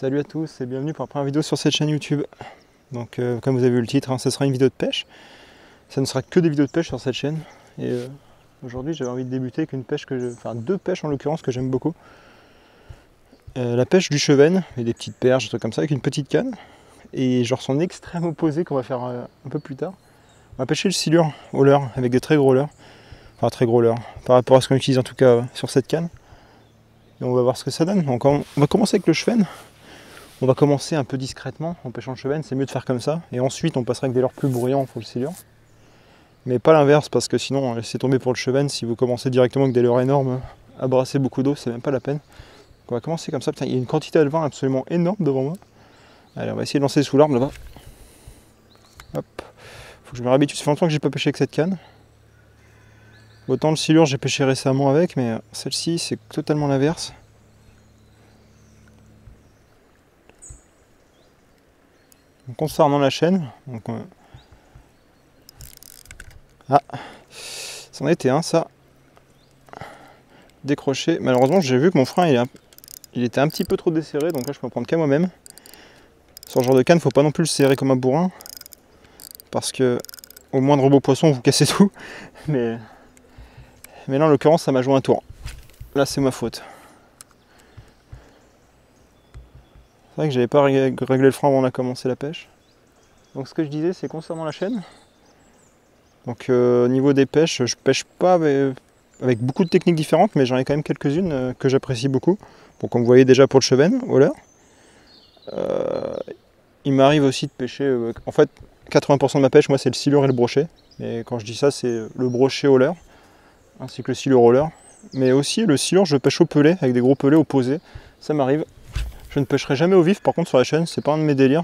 Salut à tous et bienvenue pour la première vidéo sur cette chaîne YouTube. Donc comme vous avez vu le titre, ce sera une vidéo de pêche. Ça ne sera que des vidéos de pêche sur cette chaîne. Et aujourd'hui j'avais envie de débuter avec une pêche deux pêches en l'occurrence que j'aime beaucoup. La pêche du chevenne, et des petites perches, des trucs comme ça, avec une petite canne. Et genre son extrême opposé qu'on va faire un peu plus tard. On va pêcher le silure au leurre avec des très gros leurres. Enfin très gros leurres, par rapport à ce qu'on utilise en tout cas sur cette canne. Et on va voir ce que ça donne. Donc on va commencer avec le chevenne. On va commencer un peu discrètement en pêchant le chevenne, c'est mieux de faire comme ça. Et ensuite on passera avec des leurres plus bruyants pour le silure. Mais pas l'inverse, parce que sinon laissez tomber pour le chevenne. Si vous commencez directement avec des leurres énormes à brasser beaucoup d'eau, c'est même pas la peine. Donc on va commencer comme ça. Putain, il y a une quantité de vin absolument énorme devant moi. Allez, on va essayer de lancer sous l'arbre là-bas. Hop. Faut que je me réhabitue, ça fait longtemps que j'ai pas pêché avec cette canne. Autant le silure j'ai pêché récemment avec, mais celle-ci c'est totalement l'inverse. Concernant la chaîne, donc ah, c'en était un, ça décroché. Malheureusement, j'ai vu que mon frein il était un petit peu trop desserré, donc là je peux en prendre qu'à moi-même. Sur ce genre de canne, faut pas non plus le serrer comme un bourrin, parce que au moindre beau poisson, vous cassez tout. Mais là, en l'occurrence, ça m'a joué un tour. Là, c'est ma faute. C'est vrai que j'avais pas réglé le frein avant on a commencé la pêche. Donc ce que je disais, c'est concernant la chaîne. Donc au niveau des pêches, je pêche pas avec beaucoup de techniques différentes, mais j'en ai quand même quelques-unes que j'apprécie beaucoup. Bon, comme vous voyez déjà pour le chevenne, au leurre. Il m'arrive aussi de pêcher, en fait 80% de ma pêche, moi c'est le silure et le brochet. Et quand je dis ça, c'est le brochet au leurre, ainsi que le silure au leurre. Mais aussi le silure, je pêche au pelet, avec des gros pelets opposés. Ça m'arrive. Je ne pêcherai jamais au vif, par contre sur la chaîne, c'est pas un de mes délires.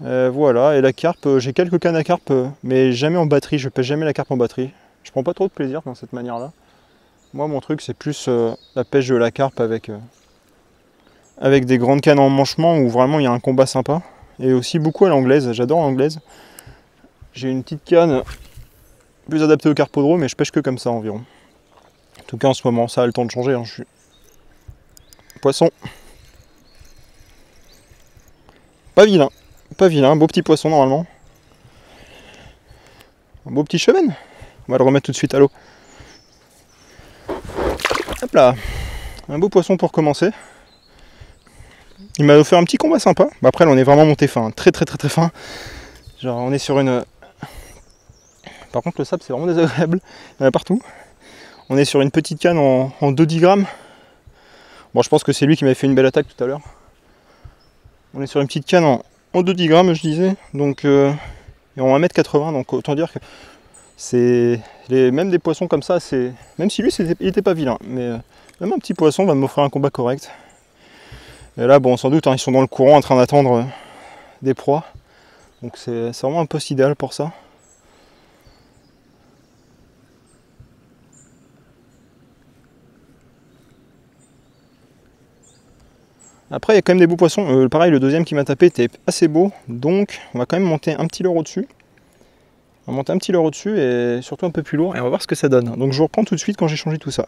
Voilà, et la carpe, j'ai quelques cannes à carpe, mais jamais en batterie, je pêche jamais la carpe en batterie. Je prends pas trop de plaisir dans cette manière-là. Moi, mon truc, c'est plus la pêche de la carpe avec des grandes cannes en manchement où vraiment il y a un combat sympa. Et aussi beaucoup à l'anglaise, j'adore l'anglaise. J'ai une petite canne plus adaptée au carpodrome, mais je pêche que comme ça environ. En tout cas, en ce moment, ça a le temps de changer. Je suis poisson. Pas vilain. Pas vilain, beau petit poisson normalement. Un beau petit chevenne. On va le remettre tout de suite à l'eau. Hop là. Un beau poisson pour commencer. Il m'a offert un petit combat sympa. Bah après là on est vraiment monté fin. Très fin. Genre on est sur une... Par contre le sable c'est vraiment désagréable. Il y en a partout. On est sur une petite canne en 2-10 grammes. Bon je pense que c'est lui qui m'avait fait une belle attaque tout à l'heure. On est sur une petite canne en 2-10 grammes je disais. Donc et en 1m80, donc autant dire que c'est même des poissons comme ça, c'est même si lui il était pas vilain, mais même un petit poisson va m'offrir un combat correct. Et là bon sans doute hein, ils sont dans le courant en train d'attendre des proies, donc c'est vraiment un poste idéal pour ça. Après il y a quand même des beaux poissons, pareil le deuxième qui m'a tapé était assez beau, donc on va quand même monter un petit leurre au-dessus. On va monter un petit leurre au-dessus et surtout un peu plus lourd et on va voir ce que ça donne. Donc je vous reprends tout de suite quand j'ai changé tout ça.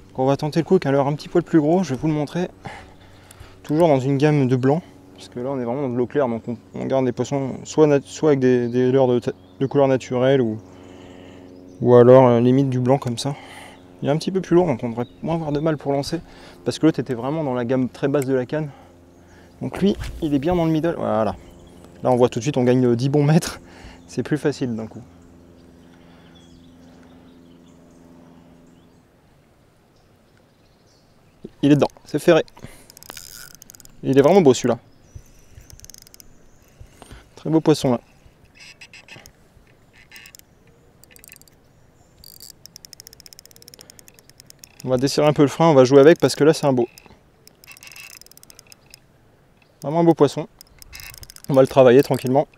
Donc on va tenter le coup avec un leurre un petit poil plus gros, je vais vous le montrer. Toujours dans une gamme de blanc, parce que là on est vraiment dans de l'eau claire, donc on garde des poissons soit avec des leurres de couleur naturelle ou alors limite du blanc comme ça. Il est un petit peu plus lourd, donc on devrait moins avoir de mal pour lancer, parce que l'autre était vraiment dans la gamme très basse de la canne. Donc lui, il est bien dans le middle, voilà. Là on voit tout de suite, on gagne 10 bons mètres. C'est plus facile d'un coup. Il est dedans, c'est ferré. Il est vraiment beau celui-là. Très beau poisson là. On va desserrer un peu le frein, on va jouer avec parce que là c'est un beau. Vraiment un beau poisson. On va le travailler tranquillement.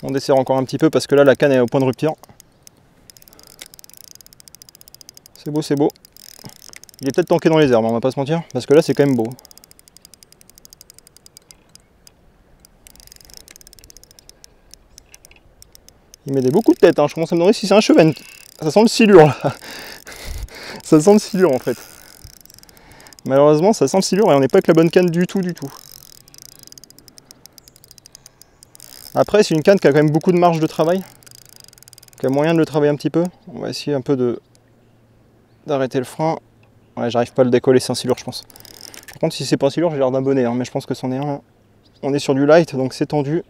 On desserre encore un petit peu parce que là la canne est au point de rupture. C'est beau, c'est beau. Il est peut-être tanké dans les herbes, on va pas se mentir, parce que là c'est quand même beau. Il met beaucoup de tête, hein. Je commence à me demander si c'est un chevenne. Ça sent le silure là. Ça sent le silure en fait. Malheureusement, ça sent le silure et on n'est pas avec la bonne canne du tout, du tout. Après, c'est une canne qui a quand même beaucoup de marge de travail, qui a moyen de le travailler un petit peu. On va essayer un peu d'arrêter le frein. Ouais, j'arrive pas à le décoller sans silure, je pense. Par contre, si c'est pas silure, j'ai l'air d'un bonnet, hein, mais je pense que c'en est un là. On est sur du light, donc c'est tendu.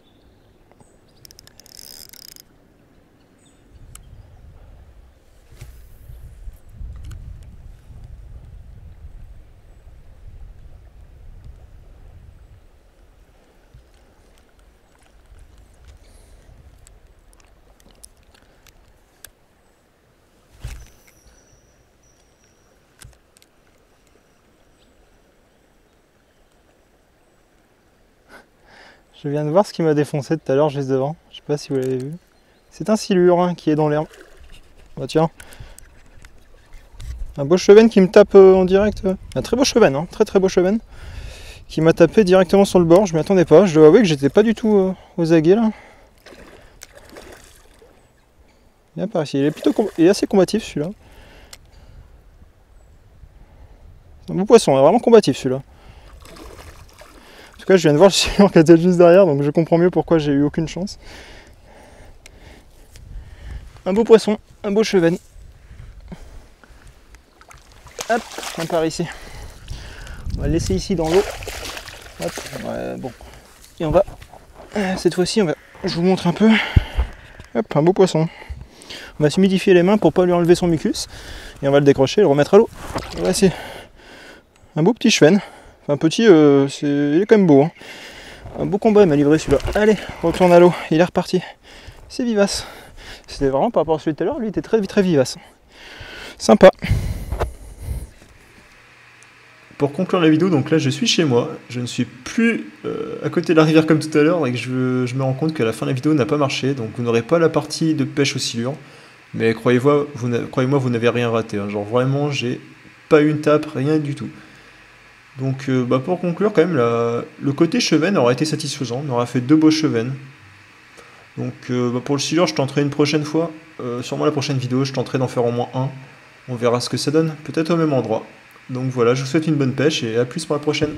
Je viens de voir ce qui m'a défoncé tout à l'heure juste devant. Je sais pas si vous l'avez vu. C'est un silure hein, qui est dans l'herbe. Bah tiens. Un beau chevenne qui me tape en direct. Un très beau chevenne, hein, très beau chevenne. Qui m'a tapé directement sur le bord. Je m'y attendais pas. Je dois avouer que j'étais pas du tout aux aguets là. Bien par ici. Il est assez combatif celui-là. C'est un beau poisson, il est vraiment combatif celui-là. En tout cas, je viens de voir le silure qui était juste derrière, donc je comprends mieux pourquoi j'ai eu aucune chance. Un beau poisson, un beau chevenne. Hop, on part ici. On va le laisser ici dans l'eau. Hop, ouais, bon. Et on va, cette fois-ci, je vous montre un peu. Hop, un beau poisson. On va s'humidifier les mains pour pas lui enlever son mucus. Et on va le décrocher et le remettre à l'eau. Voilà, c'est un beau petit chevenne. Enfin, petit, il est quand même beau. Hein. Un beau combat, il m'a livré celui-là. Allez, retourne à l'eau, il est reparti. C'est vivace. C'était vraiment par rapport à celui de tout à l'heure, lui il était très vivace. Sympa. Pour conclure la vidéo, donc là je suis chez moi, je ne suis plus à côté de la rivière comme tout à l'heure et que je me rends compte que la fin de la vidéo n'a pas marché, donc vous n'aurez pas la partie de pêche au silure, mais croyez-moi, vous n'avez rien raté, hein. Genre vraiment j'ai pas eu une tape, rien du tout. Donc pour conclure quand même, le côté chevenne aura été satisfaisant, on aura fait 2 beaux chevennes. Donc pour le silure je tenterai une prochaine fois, sûrement la prochaine vidéo je tenterai d'en faire au moins un, on verra ce que ça donne, peut-être au même endroit. Donc voilà, je vous souhaite une bonne pêche et à plus pour la prochaine.